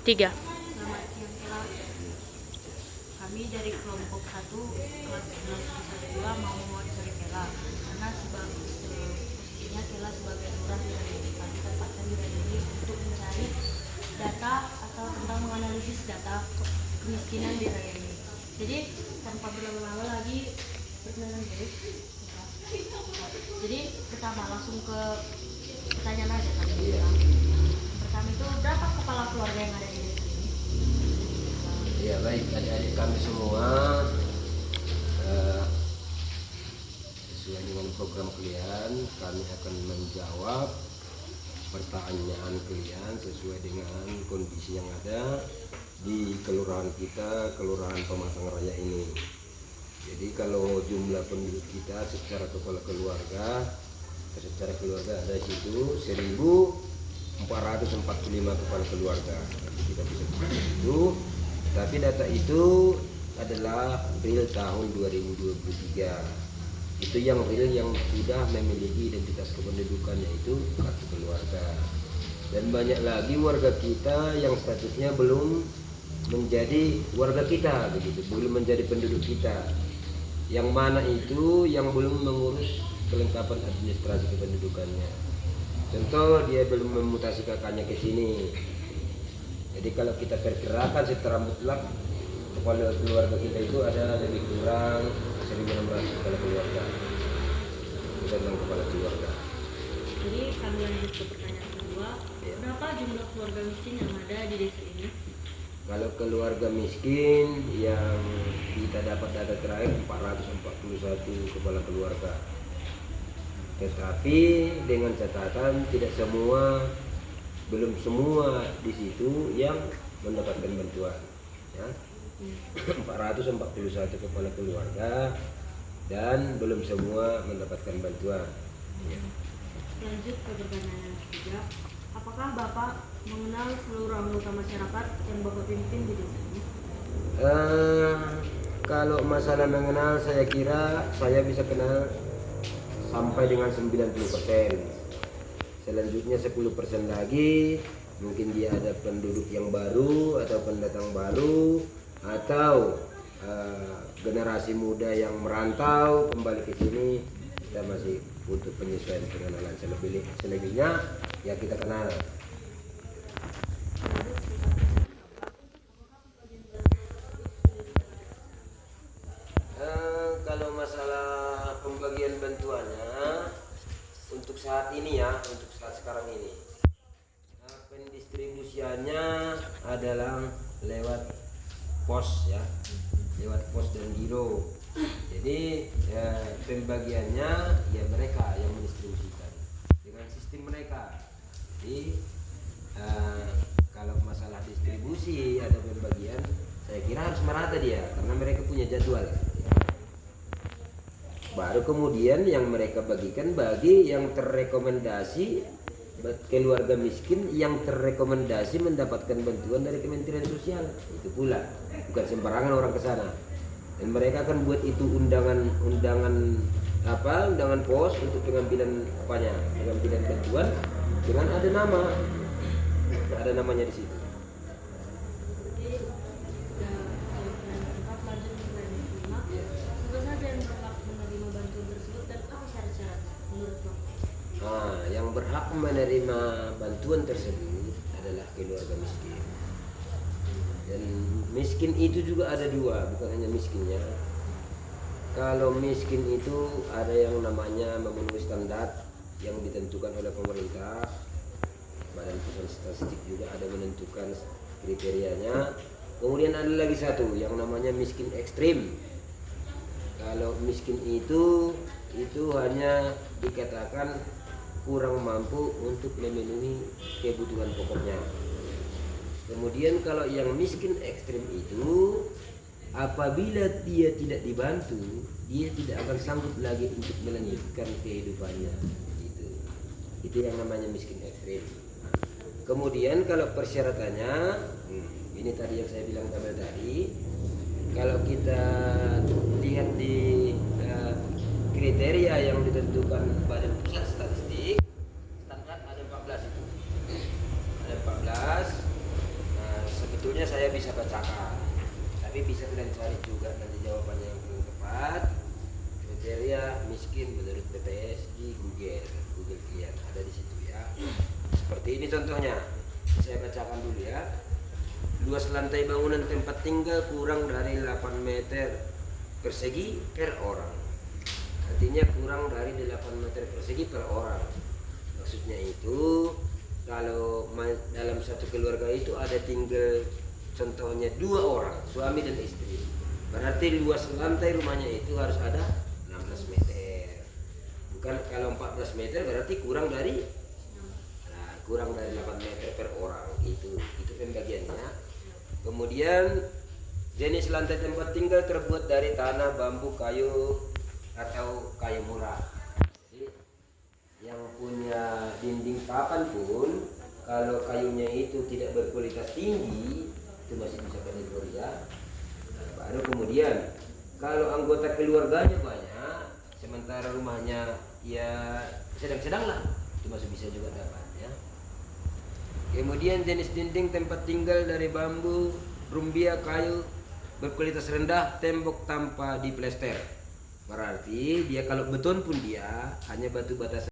3. Selamat siang kelas. Kami dari kelompok 1 kelas 11 siswa 2 mau mewakili Kela karena posisinya Kela sebagai lurah yang kami tempatkan di ini untuk mencari data atau tentang menganalisis data kemiskinan di raya ini. Jadi tanpa berlama-lama lagi perkenalan diri. Jadi pertama langsung ke pertanyaan aja tadi. Pertama itu berapa kepala keluarga yang ada di desa ini? Ya baik, adik-adik kami semua sesuai dengan program kalian, kami akan menjawab pertanyaan kalian sesuai dengan kondisi yang ada di kelurahan kita, Kelurahan Pematang Raya ini. Jadi kalau jumlah penduduk kita secara kepala keluarga ada di situ 1.445 kepala keluarga. Kita bisa itu. Tapi data itu adalah real tahun 2023. Itu yang real yang sudah memiliki identitas kependudukan, yaitu kartu keluarga. Dan banyak lagi warga kita yang statusnya belum menjadi warga kita, begitu, belum menjadi penduduk kita. Yang mana itu yang belum mengurus kelengkapan administrasi kependudukannya. Contoh, dia belum memutasi kakaknya ke sini. Jadi kalau kita perkirakan secara mutlak kepala keluarga kita itu ada lebih kurang 1.600 kepala keluarga. Itu tentang kepala keluarga. Jadi kami lanjut ke pertanyaan kedua. Berapa jumlah keluarga miskin yang ada di desa ini? Kalau keluarga miskin yang kita dapat data terakhir 441 kepala keluarga. Tetapi dengan catatan belum semua di situ yang mendapatkan bantuan. Ya. 441 kepala keluarga dan belum semua mendapatkan bantuan. Ya. Lanjut ke pertanyaan ketiga. Apakah Bapak mengenal seluruh anggota masyarakat yang Bapak pimpin di desa ini? Kalau masalah mengenal, saya kira saya bisa kenal sampai dengan 90%. Selanjutnya 10% lagi mungkin dia ada penduduk yang baru atau pendatang baru atau generasi muda yang merantau kembali ke sini. Kita masih untuk penyesuaian pengenalan. Selebihnya ya kita kenal. Kalau masalah pembagian bantuannya untuk saat ini ya, untuk saat sekarang ini, pendistribusiannya adalah lewat pos ya, lewat pos dan giro. Jadi pembagiannya ya mereka yang mendistribusikan dengan sistem mereka. Jadi kalau masalah distribusi atau pembagian, saya kira harus merata dia karena mereka punya jadwal. Baru kemudian yang mereka bagikan bagi yang terrekomendasi keluarga miskin yang terrekomendasi mendapatkan bantuan dari Kementerian Sosial. Itu pula bukan sembarangan orang ke sana. Dan mereka akan buat itu undangan pos untuk pengambilan bantuan dengan ada namanya di situ. Yang berhak menerima bantuan tersebut adalah keluarga miskin. Dan miskin itu juga ada dua, bukan hanya miskinnya. Kalau miskin itu ada yang namanya memenuhi standar yang ditentukan oleh pemerintah. Badan Pusat Statistik juga ada menentukan kriterianya. Kemudian ada lagi satu yang namanya miskin ekstrim. Kalau miskin itu hanya dikatakan kurang mampu untuk memenuhi kebutuhan pokoknya. Kemudian kalau yang miskin ekstrim itu apabila dia tidak dibantu, dia tidak akan sanggup lagi untuk melanjutkan kehidupannya. Itu yang namanya miskin ekstrim. Kemudian kalau persyaratannya, ini tadi yang saya bilang tadi, kalau kita lihat di kriteria yang ditentukan Badan Pusat Statistik, standar ada 14 itu. Ada 14. Sebetulnya saya bisa bacakan, tapi bisa kalian cari juga nanti jawabannya yang paling tepat. Kriteria miskin menurut BPS di Google kalian ada di situ ya. Seperti ini contohnya, saya bacakan dulu ya. Luas lantai bangunan tempat tinggal kurang dari 8 meter persegi per orang. Artinya kurang dari 8 meter persegi per orang. Maksudnya itu kalau dalam satu keluarga itu ada tinggal contohnya 2 orang, suami dan istri. Berarti luas lantai rumahnya itu harus ada 16 meter. Bukan kalau 14 meter berarti kurang dari 8 meter per orang. Itu pembagiannya. Kemudian jenis lantai tempat tinggal terbuat dari tanah, bambu, kayu atau kayu murah. Jadi, yang punya dinding papan pun kalau kayunya itu tidak berkualitas tinggi itu masih bisa kategori ya. Baru kemudian kalau anggota keluarganya banyak sementara rumahnya ya sedang-sedang lah itu masih bisa juga dapat ya. Kemudian jenis dinding tempat tinggal dari bambu, rumbia, kayu berkualitas rendah, tembok tanpa diplester. Berarti dia kalau beton pun dia hanya batu bata